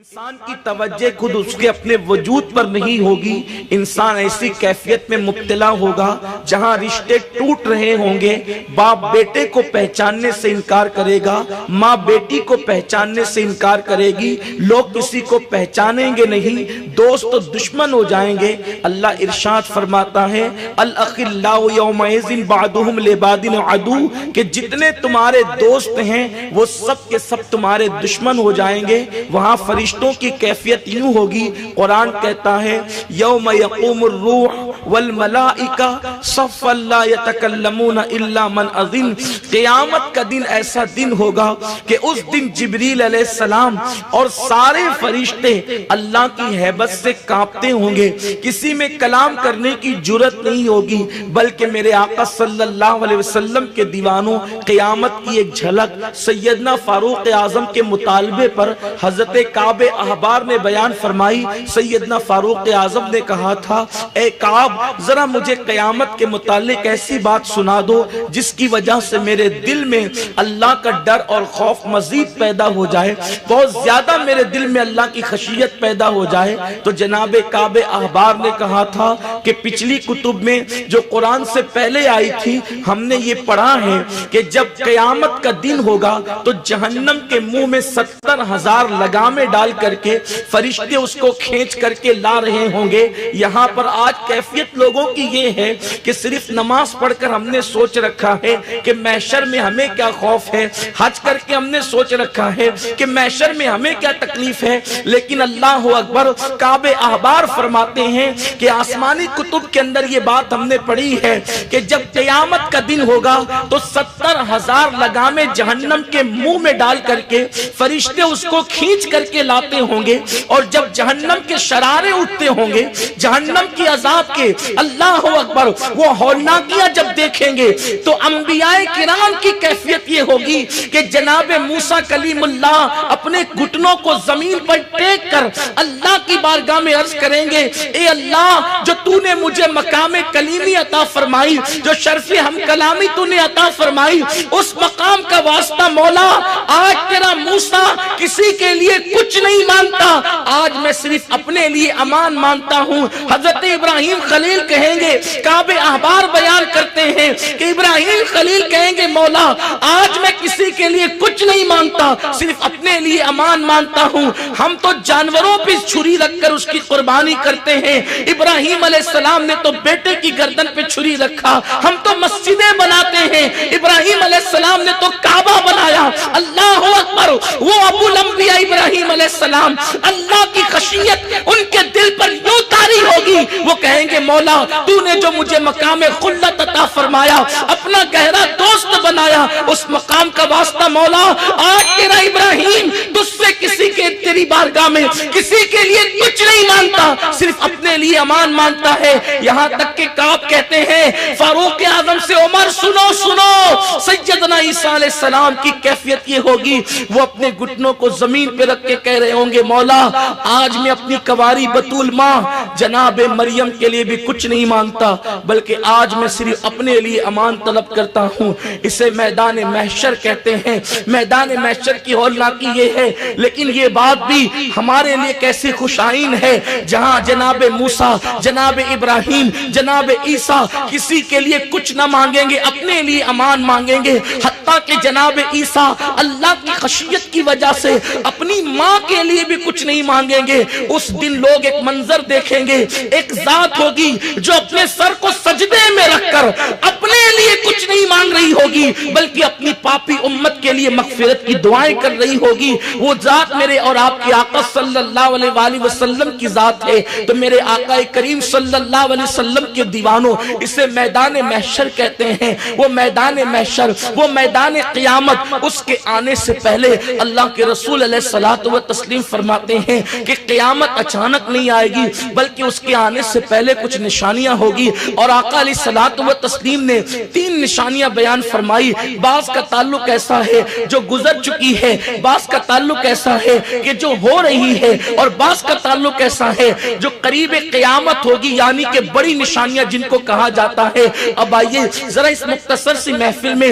انسان کی توجہ خود اس کے اپنے وجود پر نہیں ہوگی، انسان ایسی کیفیت میں مبتلا ہوگا جہاں رشتے ٹوٹ رہے ہوں گے، باپ بیٹے کو پہچاننے سے انکار کرے گا، ماں بیٹی کو پہچاننے سے انکار کرے گی، لوگ کسی کو پہچانیں گے نہیں، دوست دشمن ہو جائیں گے۔ اللہ ارشاد فرماتا ہے الاخلاء یومئذ بعضهم لبعض عدو، کہ جتنے تمہارے دوست ہیں وہ سب کے سب تمہارے دشمن ہو جائیں گے۔ وہاں فرشتوں کی کیفیت یوں ہوگی، قرآن کہتا ہے یوم یقوم الروح والملائکہ صفا لا یتکلمون الا من اذن، قیامت کا دن ایسا دن ہوگا کہ اس دن جبریل علیہ السلام اور سارے فرشتے اللہ کی ہیبت سے کانپتے ہوں گے، کسی میں کلام کرنے کی جرت نہیں ہوگی، بلکہ میرے آقا صلی اللہ علیہ وسلم کے دیوانوں قیامت کی ایک جھلک سیدنا فاروق اعظم کے مطالبے پر حضرت کعب احبار نے بیان فرمائی۔ سیدنا فاروق اعظم نے کہا تھا اے کعب ذرا مجھے قیامت کے متعلق ایسی بات سنا دو جس کی وجہ سے میرے دل میں اللہ کا ڈر اور خوف مزید پیدا ہو جائے، بہت زیادہ میرے دل میں اللہ کی خشیت پیدا ہو جائے۔ تو جناب کعب احبار نے کہا تھا کہ پچھلی کتب میں جو قرآن سے پہلے آئی تھی ہم نے یہ پڑھا ہے کہ جب قیامت کا دن ہوگا تو جہنم کے منہ میں 70,000 لگامیں ڈال کر کے فرشتے اس کو کھینچ کر کے لا رہے ہوں گے۔ یہاں پر آج کیفیت لوگوں کی یہ ہے کہ صرف نماز پڑھ کر ہم نے سوچ رکھا ہے کہ محشر میں ہمیں کیا خوف ہے، حج کر کے ہم نے سوچ رکھا ہے کہ محشر میں ہمیں کیا تکلیف ہے، لیکن اللہ اکبر کعب احبار فرماتے ہیں کہ آسمانی کتب کے اندر یہ بات ہم نے پڑھی ہے کہ جب قیامت کا دن ہوگا تو 70,000 لگامیں جہنم کے منہ میں ڈال کر کے فرشتے اس کو کھینچ کر کے لاتے ہوں گے، اور جب جہنم کے شرارے اٹھتے ہوں گے، جہنم کی عذاب کے اللہ اکبر وہ ہولناکیاں جب دیکھیں گے تو انبیاء کرام کی کیفیت یہ ہوگی کہ جناب موسیٰ کلیم اللہ اپنے گھٹنوں کو زمین پر ٹیک کر اللہ کی بارگاہ میں عرض کریں گے اے اللہ جو تو نے مجھے مقام کلیمی عطا فرمائی، جو شرف ہم کلامی تو نے عطا فرمائی، اس مقام کا واسطہ مولا آج تیرا موسیٰ کسی کے لیے کچھ نہیں مانتا، آج میں صرف اپنے لیے امان مانتا ہوں۔ حضرت ابراہیم خلیل کہیں گے، کعب احبار بیان کرتے ہیں کہ ابراہیم خلیل کہیں گے مولا آج میں کسی کے لیے کچھ نہیں مانتا، صرف اپنے لیے امان مانتا ہوں۔ ہم تو جانوروں پہ چھری رکھ کر اس کی قربانی کرتے ہیں، ابراہیم علیہ السلام نے تو بیٹے کی گردن پہ چھری رکھا۔ ہم تو مسجدیں بناتے ہیں، ابراہیم علیہ السلام نے تو کعبہ بنایا۔ اللہ اکبر، وہ ابو الانبیاء ابراہیم علیہ السلام، اللہ کی خشیت ان کے دل پر یوں طاری ہوگی، وہ کہیں گے مولا تو نے جو مجھے مقام خلت عطا فرمایا، اپنا گہرا دوست بنایا، اس مقام کا واسطہ مولا آج تیرا ابراہیم تجھ سے کسی کے تیری بارگاہ میں کسی کے لیے کچھ نہیں مانتا، صرف اپنے لیے امان مانتا ہے۔ یہاں تک کہ کعب کہتے ہیں فاروق اعظم سے عمر سنو سنو، سیدنا عیسیٰ علیہ السلام کی کیفیت یہ ہوگی وہ اپنے گھٹنوں کو زمین پہ رکھ کے کہہ رہے ہوں گے مولا آج میں اپنی کواری بطول ماں جناب مریم کے لیے بھی کچھ نہیں مانگتا، بلکہ آج میں صرف اپنے لیے امان طلب کرتا ہوں۔ اسے میدان محشر کہتے ہیں۔ میدان محشر کی ہولناکی یہ ہے، لیکن یہ بات بھی ہمارے لیے کیسی خوش آئین ہے جہاں جناب موسیٰ، جناب ابراہیم، جناب عیسیٰ کسی کے لیے کچھ نہ مانگیں گے، اپنے لیے امان مانگیں گے، حتیٰ کہ جناب عیسیٰ اللہ کی خشیت کی وجہ سے اپنی ماں کے لیے بھی کچھ نہیں مانگیں گے۔ اس دن لوگ ایک منظر دیکھیں گے، ایک ذات ہوگی جو اپنے سر کو سجدے میں رکھ کر اپنے لیے کچھ نہیں مانگ رہی ہوگی بلکہ اپنی پاپی امت کے لیے مغفرت کی دعائیں کر رہی ہوگی۔ وہ ذات میرے اور آپ کے آقا صلی اللہ علیہ وآلہ وسلم کی ذات ہے۔ تو میرے آقا کریم صلی اللہ علیہ وسلم کے دیوانوں اسے میدان محشر کہتے ہیں۔ وہ میدان محشر، وہ میدان قیامت، اس کے آنے سے پہلے اللہ کے رسول علیہ الصلوۃ والتسلیم فرماتے ہیں کہ قیامت اچانک نہیں آئے گی بلکہ اس کے آنے سے پہلے کچھ نشانیاں ہوگی، اور آقا علیہ الصلوۃ والتسلیم نے 3 نشانیاں بیان فرمائی۔ بعض کا تعلق ایسا ہے جو گزر چکی ہے، بعض کا تعلق ایسا ہے کہ جو ہو رہی ہے، اور بعض کا تعلق ایسا ہے جو قریب قیامت ہوگی، یعنی کہ بڑی نشانیاں جن کو کہا جاتا ہے۔ اب آئیے ذرا اس مختصر سی محفل میں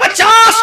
50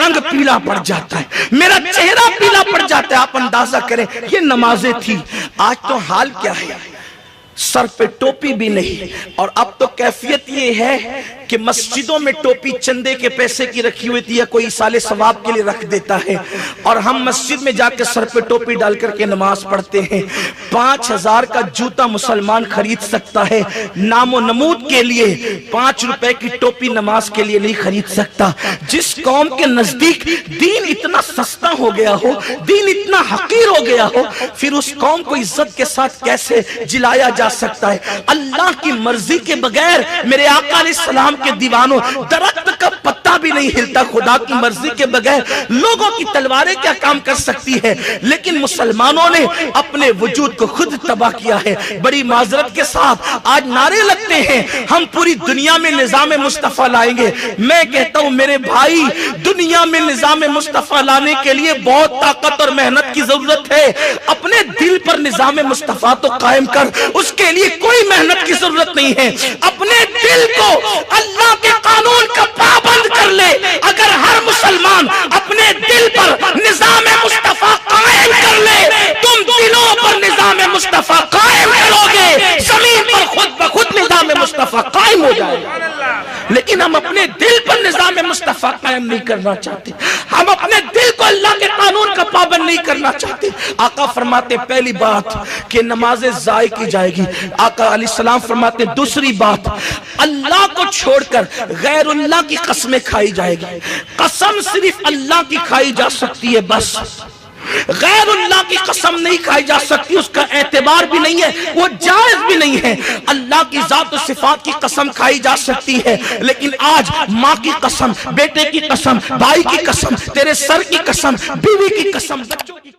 رنگ پیلا پڑ جاتا ہے، میرا چہرہ پیلا پڑ جاتا ہے۔ آپ اندازہ کریں یہ نمازیں تھی، آج تو حال کیا ہے، سر پہ ٹوپی بھی نہیں۔ اور اب تو کیفیت یہ ہے کہ مسجدوں میں ٹوپی چندے کے پیسے کی رکھی ہوئی تھی یا کوئی سال ثواب کے لیے رکھ دیتا ہے، اور ہم مسجد میں جا کے سر پہ ٹوپی ڈال کر کے نماز پڑھتے ہیں۔ 5000 کا جوتا مسلمان خرید سکتا ہے، نام و نمود کے لیے 5 روپے کی ٹوپی نماز کے لیے نہیں خرید سکتا۔ جس قوم کے نزدیک دین اتنا سستا ہو گیا ہو، دین اتنا حقیر ہو گیا ہو، پھر اس قوم کو عزت کے ساتھ کیسے جلایا جا سکتا ہے؟ اللہ کی مرضی کے بغیر میرے آقا علیہ السلام کے دیوانوں، درخت کا پتا بھی نہیں ہلتا، خدا کی مرضی کے بغیر لوگوں کی تلواریں کیا کام کر سکتی ہے؟ لیکن مسلمانوں نے اپنے وجود کو خود تباہ کیا ہے۔ بڑی معذرت کے ساتھ آج نعرے لگتے ہیں ہم پوری دنیا میں نظام مصطفیٰ لائیں گے۔ میں کہتا ہوں میرے بھائی، دنیا میں نظام مصطفیٰ لانے کے لیے بہت طاقت اور محنت کی ضرورت ہے۔ اپنے دل پر نظام مصطفیٰ تو قائم کر، اس کے لیے کوئی محنت کی ضرورت نہیں ہے۔ اپنے دل کو اللہ کے قانون کا پابند کر لے۔ اگر ہر مسلمان اپنے دل پر نظام مصطفیٰ قائم کر لے، تم دلوں پر نظام مصطفیٰ قائم کرو گے، زمین پر خود بخود نظام مصطفیٰ قائم ہو جائے گا۔ لیکن ہم اپنے دل پر نظام مصطفیٰ قائم نہیں کرنا چاہتے، ہم اپنے دل کو اللہ کے قانون کا پابند نہیں کرنا چاہتے۔ آقا فرماتے پہلی بات کہ نمازیں ضائع کی جائے گی۔ آقا علیہ السلام فرماتے دوسری بات، اللہ کو چھوڑ کر غیر اللہ کی قسمیں کھائی جائے گی۔ قسم صرف اللہ کی کھائی جا سکتی ہے، بس غیر اللہ کی قسم نہیں کھائی جا سکتی، اس کا اعتبار بھی نہیں ہے، وہ جائز بھی نہیں ہے۔ اللہ کی ذات و صفات کی قسم کھائی جا سکتی ہے، لیکن آج ماں کی قسم، بیٹے کی قسم، بھائی کی قسم، تیرے سر کی قسم، بیوی کی قسم، بچوں کی